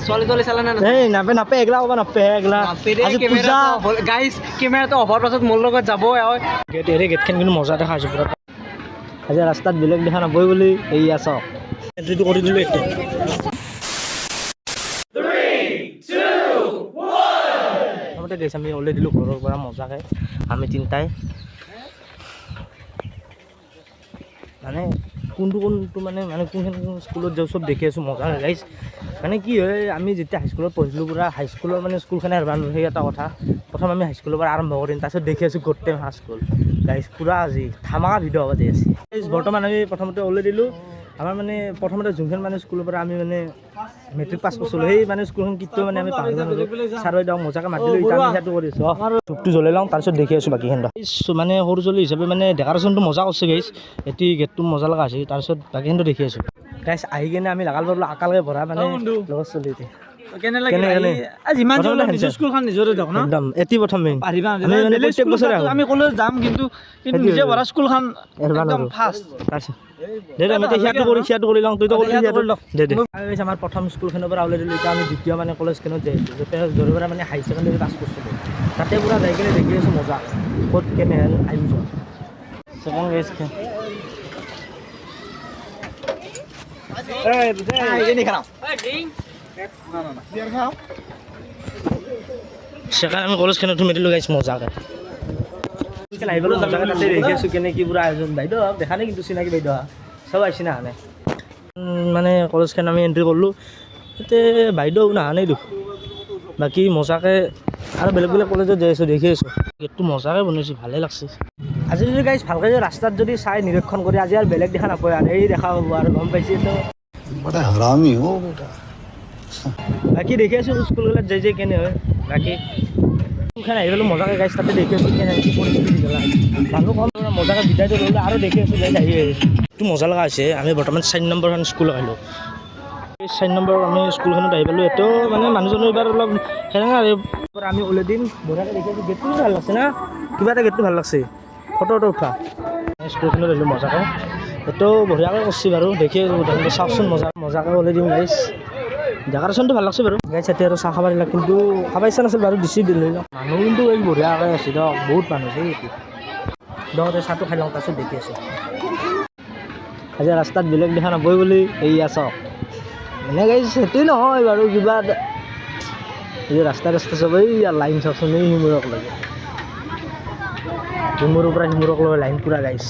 চলি চলি চালা না এই নাপে নাপে এগলা ক'ব নাপে এগলা আজি পূজা গাইজ কেমেৰাটো অভাৰ পাছত মোৰ লগত যাব গেট এৰি গেটখন কিন্তু মজা দেখা আছে পুৰা আজি ৰাস্তাত বেলেগ দেখা নাপায় বুলি এই আছ এন্ট্ৰিটো কৰি দিলোঁ এতিয়া প্ৰথমতে গৈছে আমি ওলাই দিলোঁ ঘৰৰ পৰা মজাকৈ আমি তিনিটাই মানে কোনটো মানে কোনখন স্কুলত যাওঁ চব দেখি আছোঁ মজা গাইছ মানে কি হয় আমি যেতিয়া হাইস্কুলত পঢ়িছিলোঁ পুৰা হাইস্কুলৰ মানে স্কুলখনে হেৰবা নোৱাৰোঁ সেই এটা কথা প্ৰথম আমি হাইস্কুলৰ পৰা আৰম্ভ কৰিম তাৰপিছত দেখি আছোঁ গোটেই হাইস্কুল গাইছ পুৰা আজি ধামাকা ভিডিঅ' হ'ব দি আছে বৰ্তমান আমি প্ৰথমতে ওলাই দিলোঁ আমাৰ মানে প্ৰথমতে যোনখন মানে স্কুলৰ পৰা আমি মানে মেট্ৰিক পাছ কৰিছিলোঁ সেই মানে স্কুলখন কেতিয়াও মানে আমি পাহৰিব নোৱাৰোঁ ছাৰ বাইদেউ মজাকৈ মাতি দিলোঁ এতিয়া আমি সেইটো কৰিছোঁ ধূপটো জ্বলাই লওঁ তাৰপিছত দেখি আছোঁ বাকীখন মানে সৰু ছোৱালী হিচাপে মানে ডেকাৰেশ্যনটো মজা কৰিছে গাইছ এটি গেটটো মজা লগা আছে তাৰপিছত বাকীখনটো দেখি আছোঁ গাইছ আহি কিনে আমি লাগাল পালোঁ আকালকৈ ভৰা মানে লগত চলি আমি ক'লেও যাম কিন্তু নিজে ভৰা স্কুলখন একদম ফাৰ্ষ্ট আমাৰ প্ৰথম স্কুলখনৰ পৰা ওলাই দিলোঁ এতিয়া আমি দ্বিতীয় মানে কলেজখনত যাই আছোঁ য'ৰ পৰা মানে হাই ছেকেণ্ডেৰী পাছ কৰিছিলোঁ তাতে পুৰা যাই কিনে দেখি আছোঁ মজা ক'ত কেনেহেন আয়োজন ছেকেণ্ড গেছখন সেকাৰণে আমি কলেজখনত উঠি মেলিলোঁ গাইছ মজাকৈ আহি পেলাই মজাকৈ তাতে দেখি আছোঁ কেনে কি পুৰা আয়োজন বাইদেউ দেখা নাই কিন্তু চিনাকি বাইদেউ চব আহিছে না নাই মানে কলেজখন আমি এণ্ট্ৰি কৰিলোঁ তাতে বাইদেউ নাহা নাই দুখ বাকী মজাকৈ আৰু বেলেগ বেলেগ কলেজত যাই আছোঁ দেখি আছোঁ গেটটো মজাকৈ বনাইছোঁ ভালেই লাগছে আজি যদি গাইছ ভালকৈ যদি ৰাস্তাত যদি চাই নিৰীক্ষণ কৰি আজি আৰু বেলেগ দেখা নাপায় আৰু এই দেখা পাব আৰু গম পাইছে তো হাৰামি বাকী দেখি আছোঁ স্কুলবিলাক যাই কেনে হয় বাকী স্কুলখন আহি পেলাই মজাকৈ গাইছ তাতে দেখি আছোঁ কেনে কি পৰিস্থিতি গেলা মানুহ কম মজাকৈ বিদায়টো ল'লে আৰু দেখি আছোঁ গাইছ আহি এইটো মজা লগা হৈছে আমি বৰ্তমান 4 নম্বৰখন স্কুলত আহিলোঁ এই 4 নম্বৰ আমি স্কুলখনত আহি পালোঁ এতিয়াও মানে মানুহজনৰ এইবাৰ অলপ সেনেকৈ আৰু আমি ওলাই দিম বঢ়িয়াকৈ দেখি আছোঁ গেটটো ভাল লাগছে না কিবা এটা গেটটো ভাল লাগছে ফটো উঠা স্কুলখনত আহিলোঁ মজাকৈ এতিয়াও বঢ়িয়াকৈ কৰিছে বাৰু দেখি আছোঁ চাওকচোন মজাকৈ ওলাই দিম গাইছ ডেকাৰেশ্যনটো ভাল লাগছে বাৰু গাইছ এতিয়া আৰু চাহ খাব দিলাক কিন্তু খাব ইচ্ছা নাছিল বাৰু দিছি দিলোঁ মানুহ কিন্তু এই বঢ়িয়াকৈ আছে দিয়ক বহুত মানুহ আছে এইটো দহতে চাহটো খাই লওঁ তাৰপিছত দেখি আছোঁ আজি ৰাস্তাত বেলেগ দেখা নাপায় বুলি এই আছ মানে গাইছ সেইটোৱে নহয় বাৰু কিবা এই ৰাস্তা চব এই লাইন চাওকচোন এই সিমূৰক লাগে সিমূৰৰ পৰা সিমূৰক লৈ লাইন পুৰা গাইছ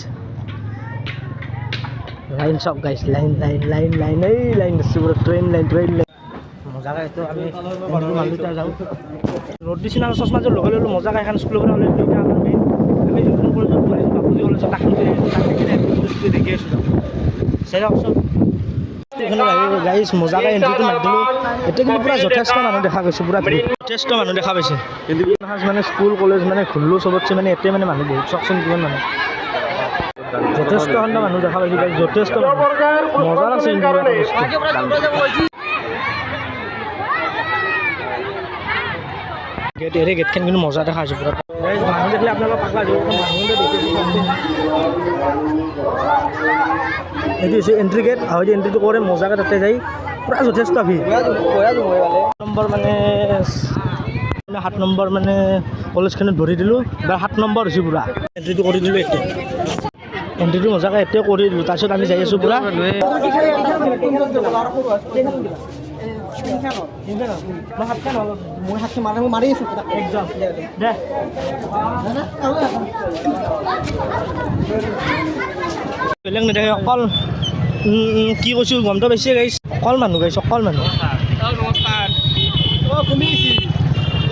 লাইন চব গাইছ লাইন এই লাইন আছে পুৰা ট্ৰেইন লাইন মজাকৈ এইটো আমি মালুটা যাওঁ ৰ'দ দিছি না চশমাযোৰ লগাই ল'লোঁ মজাকৈ এখন স্কুলৰ পৰা ওলাই দিলোঁ এতিয়া আমাৰ মেইন আমি যোনখন কলেজত পঢ়িছোঁ বাপুজি কলেজত তাক দেখি আছোঁ চাওকচোন গাইছ মজাকৈ এণ্ট্ৰিটো মাৰি দিলোঁ এতিয়া কিন্তু পুৰা যথেষ্ট মানুহ দেখা পাইছোঁ পুৰা যথেষ্ট মানুহ দেখা পাইছে কিন্তু মানে স্কুল কলেজ মানে ঘূৰিলোঁ চবতছে মানে এতিয়া মানে মানুহ বহুত চাওকচোন কিমান মানুহ যথেষ্ট মানুহ দেখা পাইছোঁ গাইছ যথেষ্ট মজা লাগছে গেট এৰি গেটখন কিন্তু মজা দেখা আছে পুৰা মানুহ দেখিলে আপোনালোক পাগলা দিব এইটো হৈছে এণ্ট্ৰি গেট আৰু যদি এণ্ট্ৰিটো কৰে মজাকৈ তাতে যাই পুৰা যথেষ্ট ভিৰ নম্বৰ মানে 7 নম্বৰ মানে কলেজখনত ভৰি দিলোঁ বা 7 নম্বৰ হৈছে পুৰা এণ্ট্ৰিটো কৰি দিলোঁ এতিয়া এণ্ট্ৰিটো মজাকৈ এতিয়া কৰি দিলোঁ তাৰপিছত আমি যাই আছোঁ পুৰা মাৰি আছোঁ একদম দে বেলেগ নেদেখে অকল কি কৈছোঁ গমটো পাইছে গাইছ অকল মানুহ গাইছ অকল মানুহ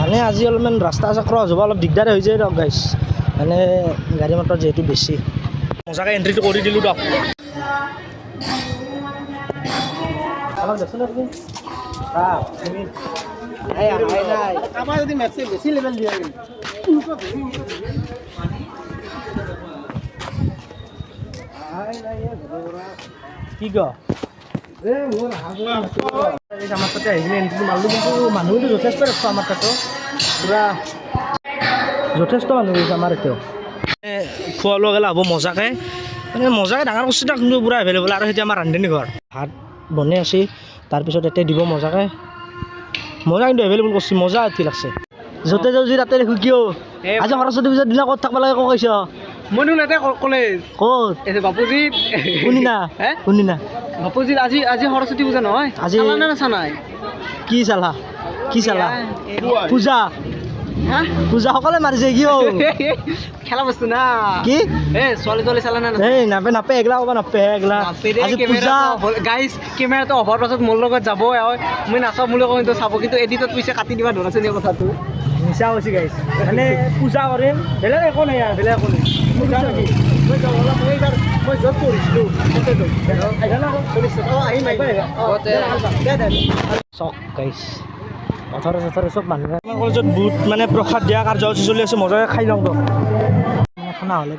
মানে আজি অলপমান ৰাস্তা ক্ৰছ হ'ব অলপ দিগদাৰ হৈ যায় দিয়ক গাইছ মানে গাড়ী মটৰ যিহেতু বেছি মজাকৈ এণ্ট্ৰিটো কৰি দিলোঁ দিয়ক আমাৰ যদি মেথছে বেছি লেভেল দিয়া কি ক আমাৰ তাতে আহিলে এণ্ট্ৰিটো মাৰিলোঁ কিন্তু মানুহটো যথেষ্ট ৰাখছোঁ আমাৰ তাতো পুৰা যথেষ্ট মানুহ গৈছে আমাৰ এতিয়াও খোৱা লোৱা গ'লে হ'ব মজাকৈ মানে মজাকৈ ডাঙৰ কৰিছে কিন্তু পুৰা এভেইলেবল আৰু সেইটো আমাৰ ৰান্ধনী ঘৰ ভাত বনাই আছে তাৰপিছত এতিয়া দিব মজাকৈ মজা কিন্তু এভেইলেবল কৰিছে মজা উঠি লাগছে য'তে যাওঁ যি তাতে দেখোঁ কিয় আজি সৰস্বতী পূজাৰ দিনা ক'ত থাকিব লাগে কৈ কৈছ মই দেখোন ইয়াতে কলেজ ক'ত এই বাপুজিত কোনদিনা হে কোনদিনা বাপুজিত আজি আজি সৰস্বতী পূজা নহয় আজি- চালা নে নাচা নাই কি চালা কি চালা পূজা হা পূজা সকলে মাৰিছে কিয় খেলা বস্তু না কি এ ছোৱালী তোৱালী চালা নে এই নাপে নাপে এগলা ক'ব নাপে এগলা আজি পূজা গাইজ কেমেৰাটো অভাৰ পাছত মোৰ লগত যাব মই নাচাওঁ বুলি কওঁ কিন্তু চাব কিন্তু এডিটত পিছে কাটি দিবা ধৰাচোন কথাটো মিছা হৈছে গাইছ মানে পূজা কৰিম বেলেগ একো নাই আৰু বেলেগ একো নাই পূজা নেকি মই য'ত পঢ়িছিলোঁ চক গাইছ পথাৰে চথাৰে চব মানুহে আমাৰ কলেজত বহুত মানে প্ৰসাদ দিয়া কাৰ্যসূচী চলি আছে মজাকৈ খাই লওঁ তো খানা হ'লে